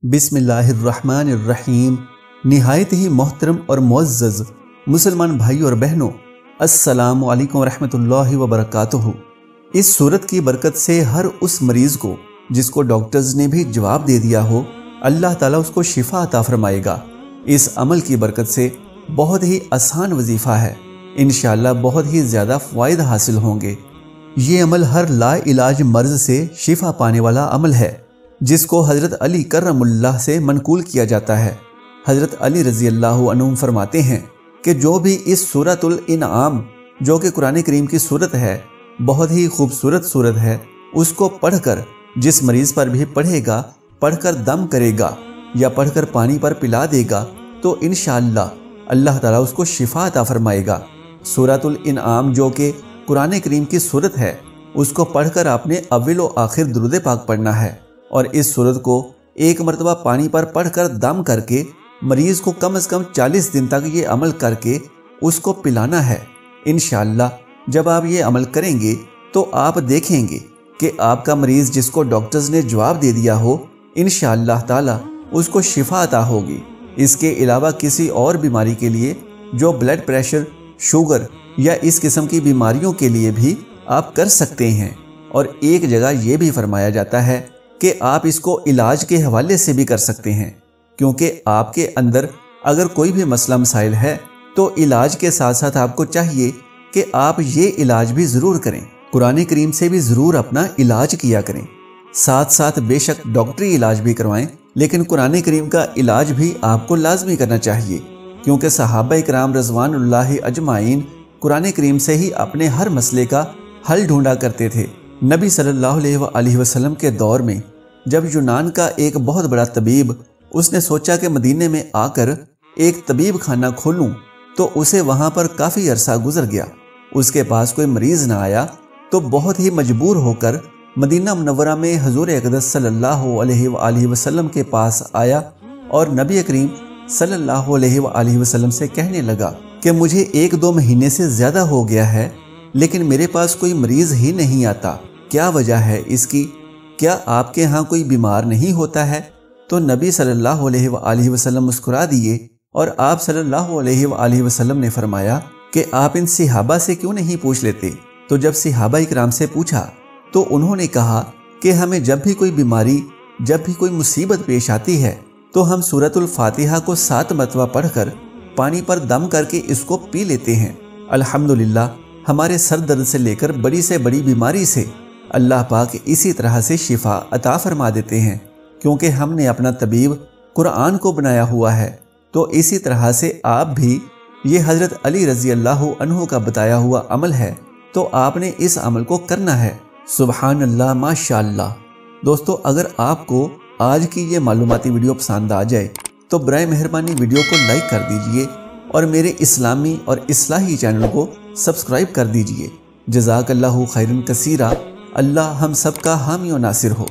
बिस्मिल्लाहिर्रहमानिर्रहीम। नहायत ही मोहतरम और मुअज़्ज़ज़ मुसलमान भाई और बहनों, अस्सलामु अलैकुम रहमतुल्लाहि व बरकातुहू। इस सूरत की बरकत से हर उस मरीज़ को जिसको डॉक्टर्स ने भी जवाब दे दिया हो, अल्लाह ताला उसको शिफा अता फरमाएगा। इस अमल की बरकत से बहुत ही आसान वजीफ़ा है, इंशाअल्लाह बहुत ही ज़्यादा फ़वाइद हासिल होंगे। ये अमल हर ला इलाज मर्ज़ से शिफा पाने वाला अमल है, जिसको हज़रत अली करमुल्लाह से मनकूल किया जाता है। हज़रत अली रज़ी अल्लाहु अन्हु फरमाते हैं कि जो भी इस सूरतुल इनआम, जो कि कुरान करीम की सूरत है, बहुत ही खूबसूरत सूरत है, उसको पढ़कर जिस मरीज़ पर भी पढ़ेगा, पढ़कर दम करेगा या पढ़कर पानी पर पिला देगा, तो इंशाअल्लाह अल्लाह ताला उसको शिफा अता फरमाएगा। सूरतुल इनआम जो कि कुरान करीम की सूरत है, उसको पढ़कर आपने अव्वल व आखिर दुरूद पाक पढ़ना है और इस सूरत को एक मरतबा पानी पर पढ़कर दम करके मरीज़ को कम से कम 40 दिन तक ये अमल करके उसको पिलाना है। इंशाअल्लाह जब आप ये अमल करेंगे तो आप देखेंगे कि आपका मरीज़ जिसको डॉक्टर्स ने जवाब दे दिया हो, इंशाअल्लाह ताला उसको शिफा अता होगी। इसके अलावा किसी और बीमारी के लिए, जो ब्लड प्रेशर, शुगर या इस किस्म की बीमारियों के लिए भी आप कर सकते हैं। और एक जगह ये भी फरमाया जाता है कि आप इसको इलाज के हवाले से भी कर सकते हैं, क्योंकि आपके अंदर अगर कोई भी मसला मसाइल है तो इलाज के साथ साथ आपको चाहिए कि आप ये इलाज भी ज़रूर करें, कुरान करीम से भी ज़रूर अपना इलाज किया करें। साथ साथ बेशक डॉक्टरी इलाज भी करवाएं, लेकिन कुरान करीम का इलाज भी आपको लाजमी करना चाहिए, क्योंकि सहाबा इकराम रज़वानुल्लाहि अजमाइन कुरान करीम से ही अपने हर मसले का हल ढूंढा करते थे। नबी सल्लल्लाहु अलैहि वसल्लम के दौर में जब यूनान का एक बहुत बड़ा तबीब, उसने सोचा कि मदीने में आकर एक तबीब खाना खोलूं, तो उसे वहां पर काफ़ी अरसा गुजर गया। उसके पास कोई मरीज़ ना आया, तो बहुत ही मजबूर होकर मदीना मुनव्वरा में हुज़ूर अक़दस सल्लल्लाहु अलैहि वसल्लम के पास आया और नबी करीम सल्लल्लाहु अलैहि वसल्लम से कहने लगा कि मुझे 1-2 महीने से ज़्यादा हो गया है, लेकिन मेरे पास कोई मरीज़ ही नहीं आता। क्या वजह है इसकी? क्या आपके यहाँ कोई बीमार नहीं होता है? तो नबी सल्लल्लाहु अलैहि वसल्लम मुस्कुरा दिए और आप सल्लल्लाहु अलैहि वसल्लम ने फरमाया कि आप इन सहाबा से क्यों नहीं पूछ लेते। तो जब सहाबा इकराम से पूछा तो उन्होंने कहा कि हमें जब भी कोई बीमारी, जब भी कोई मुसीबत पेश आती है, तो हम सूरतुल फातिहा को 7 मरतबा पढ़कर पानी पर दम करके इसको पी लेते हैं। अल्हम्दुलिल्लाह हमारे सर दर्द से लेकर बड़ी से बड़ी बीमारी से अल्लाह पाक इसी तरह से शिफा अता फरमा देते हैं, क्योंकि हमने अपना तबीब कुरान को बनाया हुआ है। तो इसी तरह से आप भी, ये हज़रत अली रज़ी अल्लाहु अन्हु का बताया हुआ अमल है, तो आपने इस अमल को करना है। सुबहान अल्लाह, माशाअल्लाह। दोस्तों, अगर आपको आज की ये मालूमाती वीडियो पसंद आ जाए तो बराए मेहरबानी वीडियो को लाइक कर दीजिए और मेरे इस्लामी और इस्लाही चैनल को सब्सक्राइब कर दीजिए। जज़ाकल्लाहु खैरन कसीरा। अल्लाह हम सब का हामी और नासिर हो।